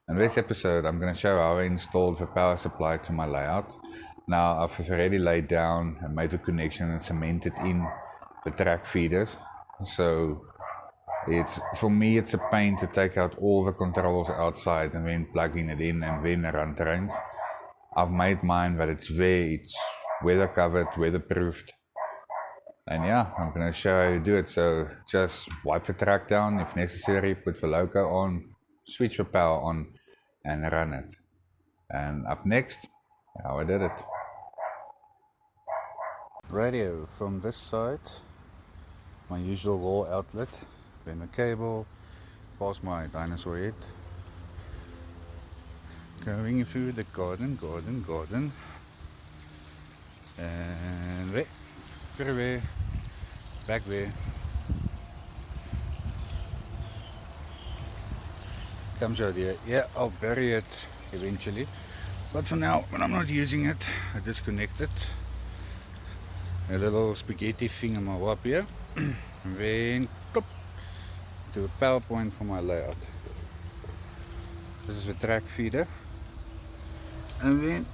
In this episode, I'm going to show how I installed the power supply to my layout. Now, I've already laid down and made the connection and cemented in the track feeders. So, for me, it's a pain to take out all the controls outside and then plugging it in and then run trains. I've made mine that it's weather covered, weatherproofed. And yeah, I'm going to show how you do it. So just wipe the track down if necessary, put the loco on, switch the power on, and run it. And up next, how I did it. Radio from this side, my usual wall outlet, then a cable, past my dinosaur head, going through the garden, and there, back there. Comes out here. Yeah, I'll bury it eventually. But for now, when I'm not using it, I disconnect it. A little spaghetti thing in my wap here. And then to a PowerPoint for my layout. This is the track feeder. And then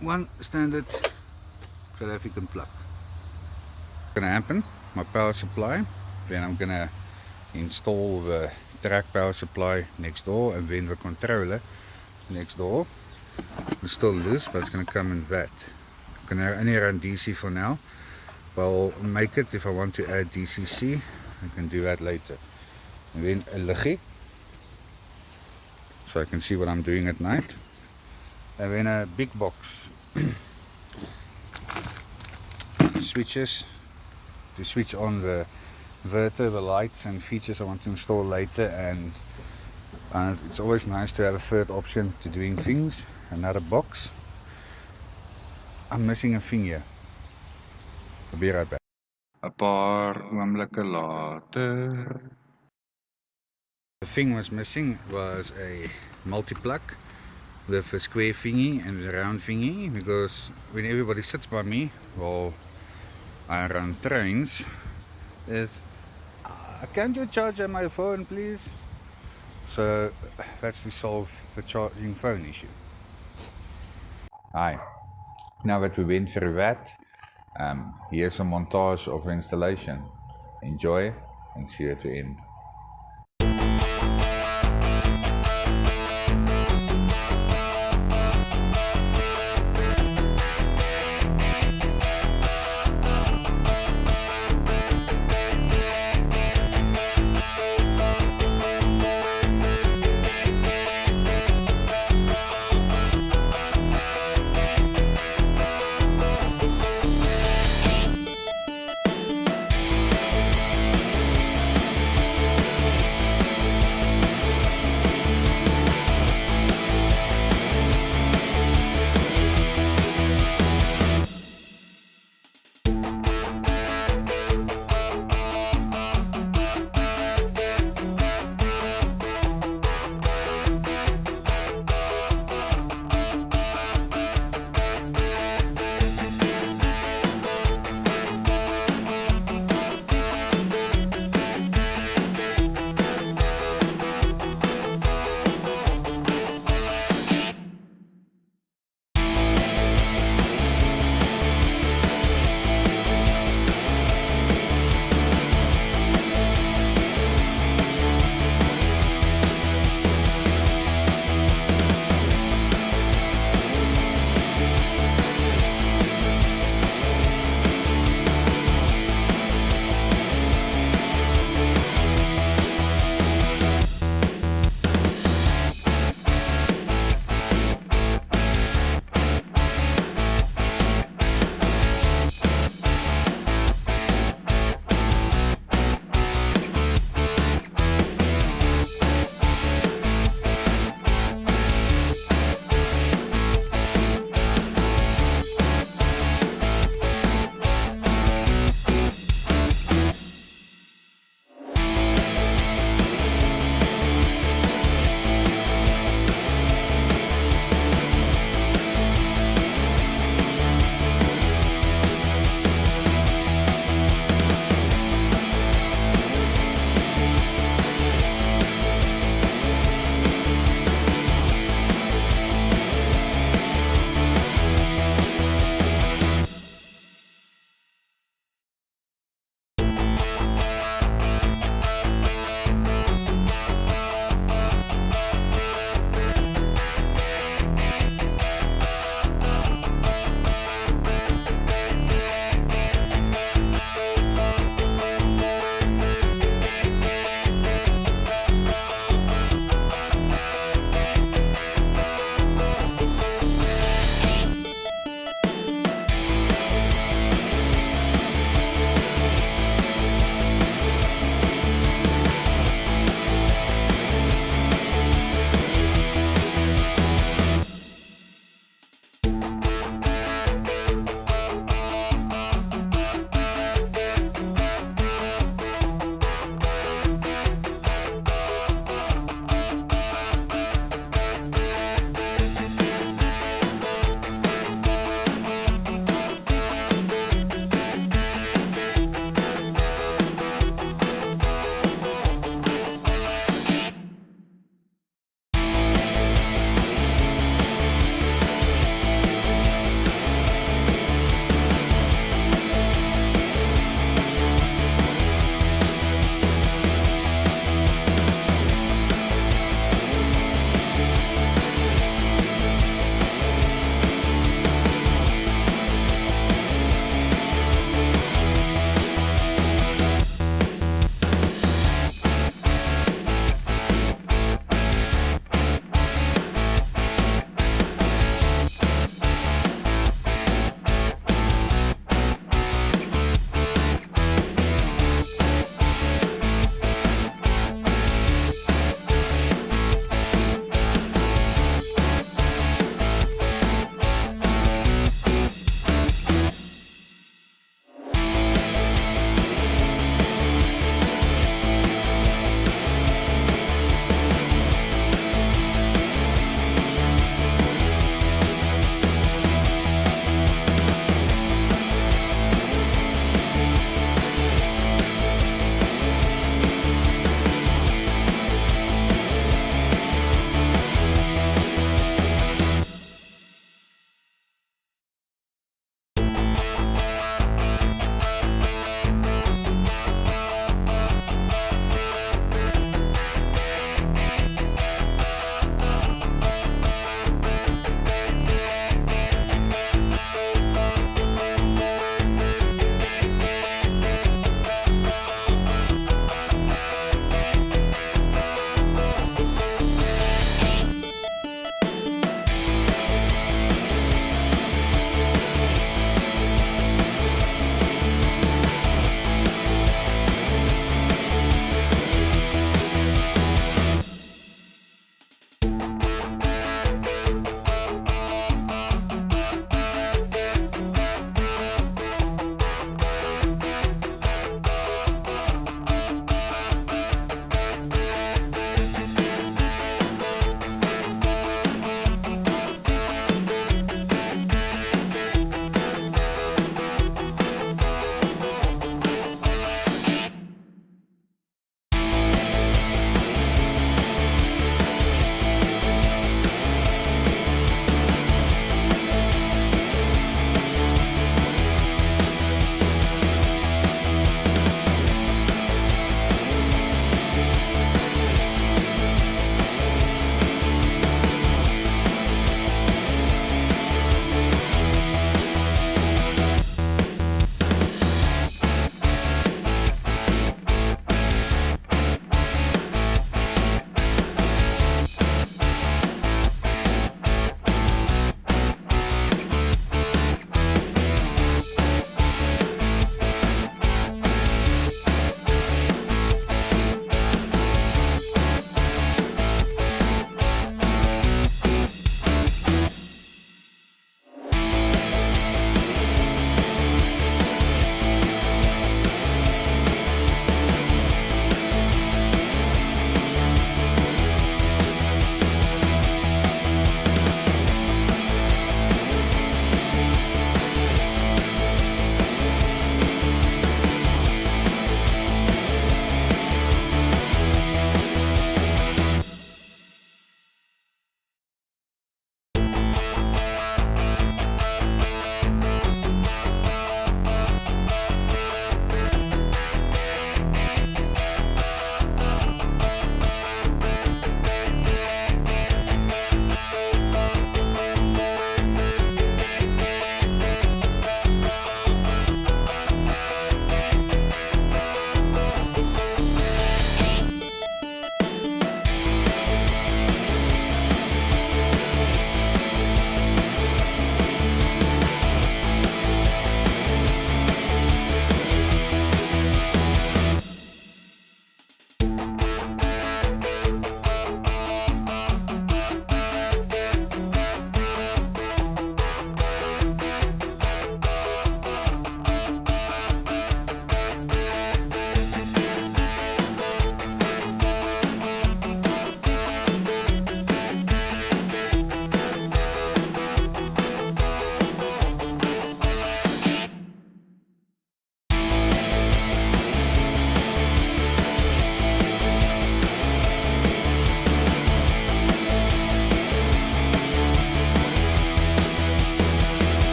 one standard South African plug. Gonna happen, my power supply. Then I'm gonna install the track power supply next door and then the controller next door. It's still loose, but it's gonna come in that. I'm gonna only run DC for now. But I'll make it if I want to add DCC. I can do that later. And then a liggie, so I can see what I'm doing at night. And then a big box switches to switch on the inverter, the lights and features I want to install later, and it's always nice to have a third option to doing things. Another box. I'm missing a thing here. I'll be right back. A paar oomblikke later. The thing was missing was a multi-plug with a square thingy and a round thingy, because when everybody sits by me while I run trains, can't you charge my phone please? So that's to solve the charging phone issue. Hi. Now that we went through that, here's a montage of the installation. Enjoy and see you at the end.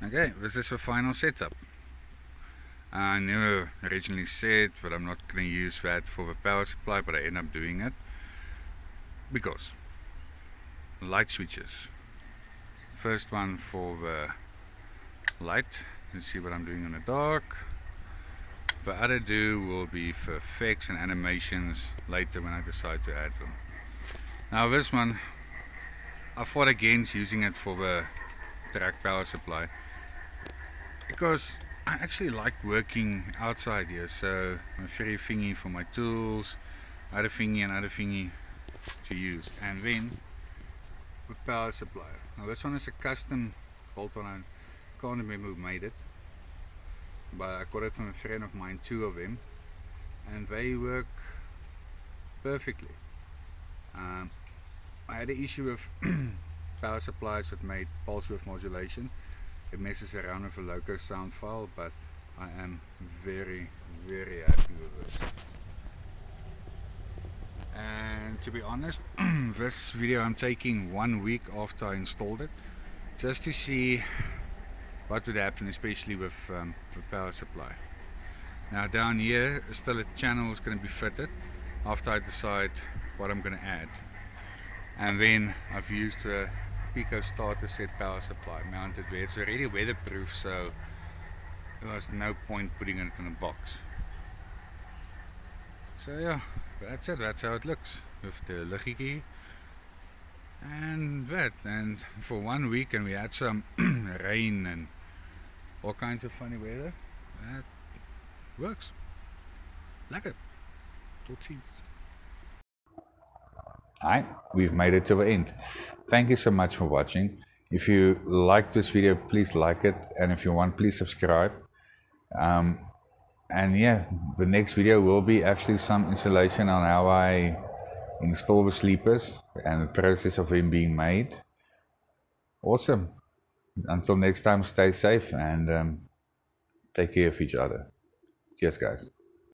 Okay, this is the final setup. I never originally said that I'm not going to use that for the power supply, but I end up doing it because light switches. First one for the light, you see what I'm doing in the dark. The other two will be for effects and animations later when I decide to add them. Now this one, I fought against using it for the track power supply because I actually like working outside here, so I'm very thingy for my tools, other thingy to use. And then the power supply. Now this one is a custom bolt-on. I can't remember who made it, but I got it from a friend of mine, 2 of them, and they work perfectly. I had an issue with power supplies that made pulse width modulation. It messes around with the local sound file, but I am very happy with this. And to be honest, this video I'm taking 1 week after I installed it, just to see what would happen, especially with the power supply. Now down here still a channel is going to be fitted after I decide what I'm going to add. And then I've used the Pico starter set power supply mounted there. It's already weatherproof, so there was no point putting it in a box. So yeah, that's it. That's how it looks with the liggetjie and that. And for 1 week, and we had some rain and all kinds of funny weather, that works. Lekker. Tot ziens. Alright, we've made it to the end. Thank you so much for watching. If you like this video, please like it, and if you want, please subscribe. And yeah, the next video will be actually some installation on how I install the sleepers and the process of them being made. Awesome. Until next time, stay safe and take care of each other. Cheers, guys.